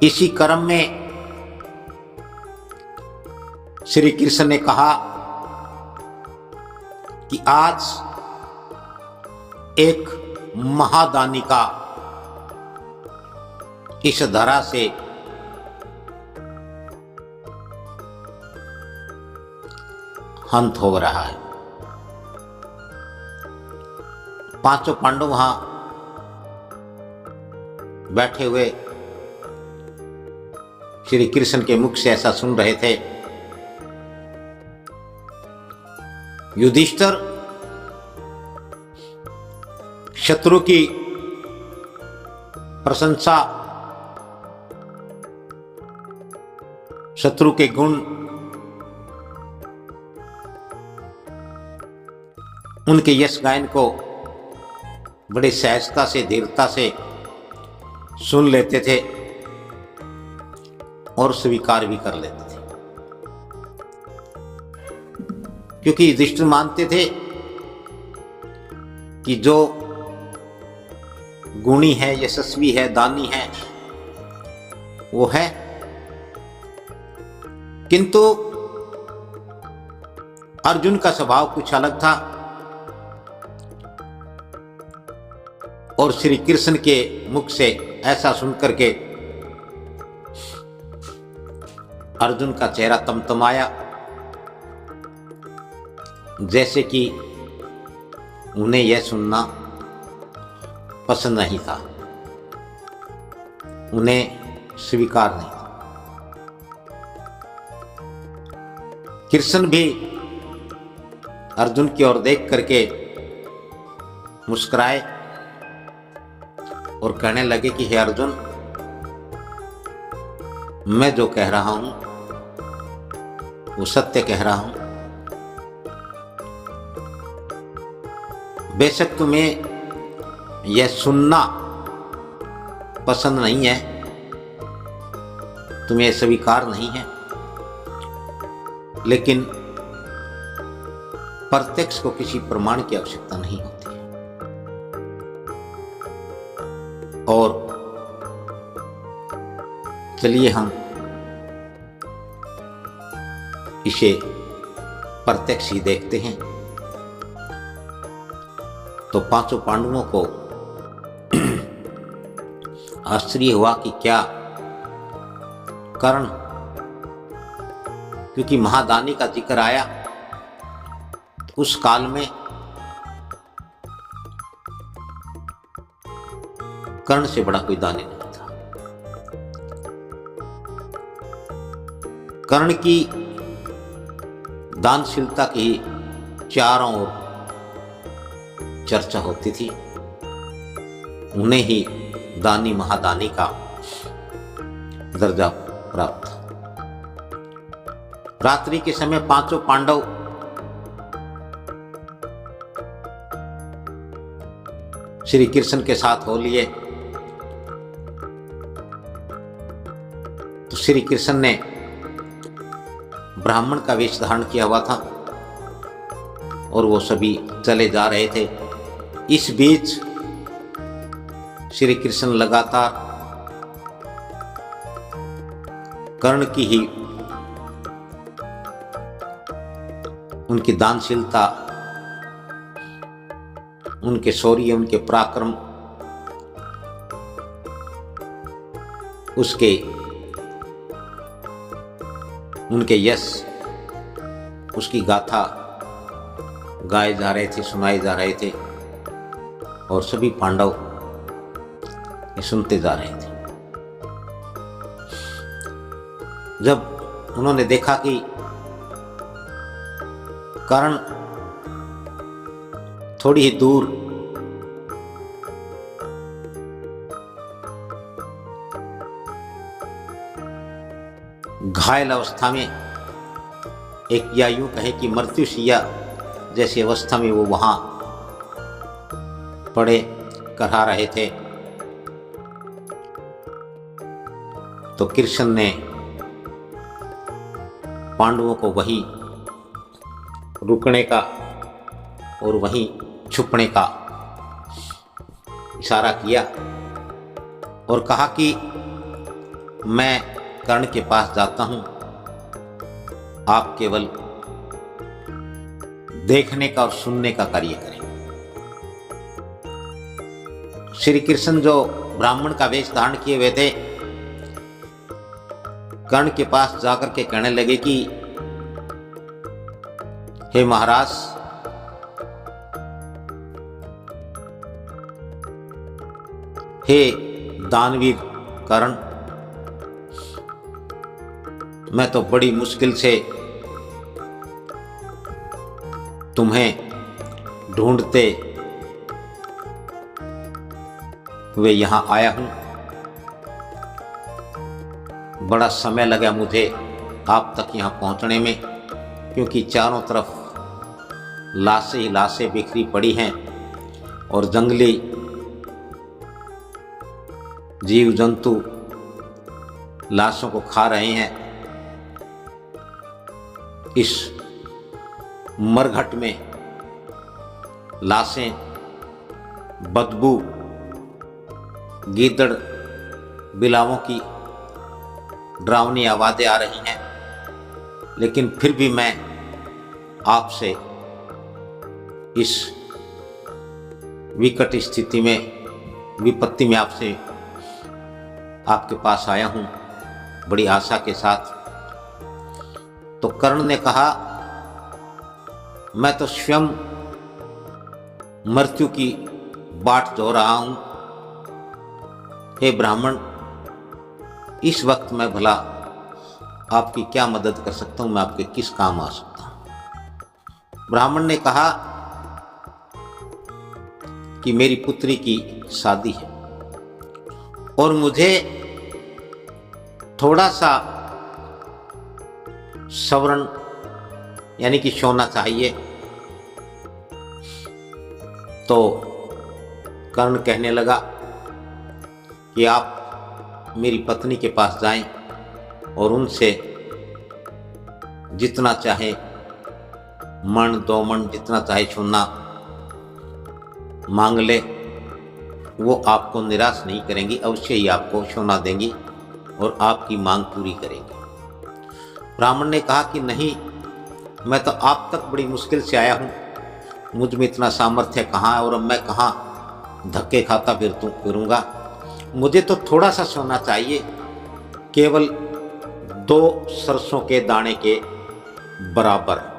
इसी क्रम में श्री कृष्ण ने कहा कि आज एक महादानी का इस धरा से अंत हो रहा है। पांचों पांडव वहां बैठे हुए श्री कृष्ण के मुख से ऐसा सुन रहे थे। युधिष्ठिर शत्रु की प्रशंसा, शत्रु के गुण, उनके यश गायन को बड़े सहजता से, धीरता से सुन लेते थे और स्वीकार भी कर लेते थे, क्योंकि युधिष्ठिर मानते थे कि जो गुणी है, यशस्वी है, दानी है, वो है। किंतु अर्जुन का स्वभाव कुछ अलग था और श्री कृष्ण के मुख से ऐसा सुनकर के अर्जुन का चेहरा तमतमाया, जैसे कि उन्हें यह सुनना पसंद नहीं था, उन्हें स्वीकार नहीं था। कृष्ण भी अर्जुन की ओर देख करके मुस्कुराए और कहने लगे कि हे अर्जुन, मैं जो कह रहा हूं वो सत्य कह रहा हूं। बेशक तुम्हें यह सुनना पसंद नहीं है, तुम्हें स्वीकार नहीं है, लेकिन प्रत्यक्ष को किसी प्रमाण की आवश्यकता नहीं होती है। और चलिए हम इसे प्रत्यक्ष ही देखते हैं। तो पांचों पांडवों को आश्चर्य हुआ कि क्या कर्ण, क्योंकि महादानी का जिक्र आया तो उस काल में कर्ण से बड़ा कोई दानी नहीं था। कर्ण की दानशीलता की चारों ओर चर्चा होती थी, उन्हें ही दानी महादानी का दर्जा प्राप्त था। रात्रि के समय पांचों पांडव श्री कृष्ण के साथ हो लिए तो श्री कृष्ण ने ब्राह्मण का वेश धारण किया हुआ था और वो सभी चले जा रहे थे। इस बीच श्री कृष्ण लगातार कर्ण की ही उनकी दानशीलता, उनके शौर्य, उनके पराक्रम, उनके यश, उसकी गाथा गाए जा रहे थे, सुनाए जा रहे थे और सभी पांडव ये सुनते जा रहे थे। जब उन्होंने देखा कि कर्ण थोड़ी ही दूर घायल अवस्था में, एक या यूं कहे कि मृत्युशैया जैसी अवस्था में वो वहां पड़े करा रहे थे, तो कृष्ण ने पांडवों को वहीं रुकने का और वहीं छुपने का इशारा किया और कहा कि मैं कर्ण के पास जाता हूं, आप केवल देखने का और सुनने का कार्य करें। श्री कृष्ण जो ब्राह्मण का वेश धारण किए हुए थे, कर्ण के पास जाकर के कहने लगे कि हे महाराज, हे दानवीर कर्ण, मैं तो बड़ी मुश्किल से तुम्हें ढूंढते हुए यहां आया हूं। बड़ा समय लगा मुझे आप तक यहां पहुंचने में, क्योंकि चारों तरफ लाशें ही लाशें बिखरी पड़ी हैं और जंगली जीव जंतु लाशों को खा रहे हैं। इस मरघट में लाशें, बदबू, गीदड़, बिलावों की डरावनी आवाज़ें आ रही हैं, लेकिन फिर भी मैं आपसे इस विकट स्थिति में, विपत्ति में आपसे आपके पास आया हूं बड़ी आशा के साथ। तो कर्ण ने कहा, मैं तो स्वयं मृत्यु की बाट जो रहा हूं। हे ब्राह्मण, इस वक्त मैं भला आपकी क्या मदद कर सकता हूं, मैं आपके किस काम आ सकता हूं? ब्राह्मण ने कहा कि मेरी पुत्री की शादी है और मुझे थोड़ा सा सवर्ण यानी कि सोना चाहिए। तो कर्ण कहने लगा कि आप मेरी पत्नी के पास जाएं और उनसे जितना चाहे मन, 2 मन, जितना चाहे सोना मांग ले, वो आपको निराश नहीं करेंगी, अवश्य ही आपको सोना देंगी और आपकी मांग पूरी करेंगी। ब्राह्मण ने कहा कि नहीं, मैं तो आप तक बड़ी मुश्किल से आया हूँ, मुझ में इतना सामर्थ्य कहाँ है और अब मैं कहाँ धक्के खाता फिरूंगा। मुझे तो थोड़ा सा सोना चाहिए, केवल 2 सरसों के दाने के बराबर।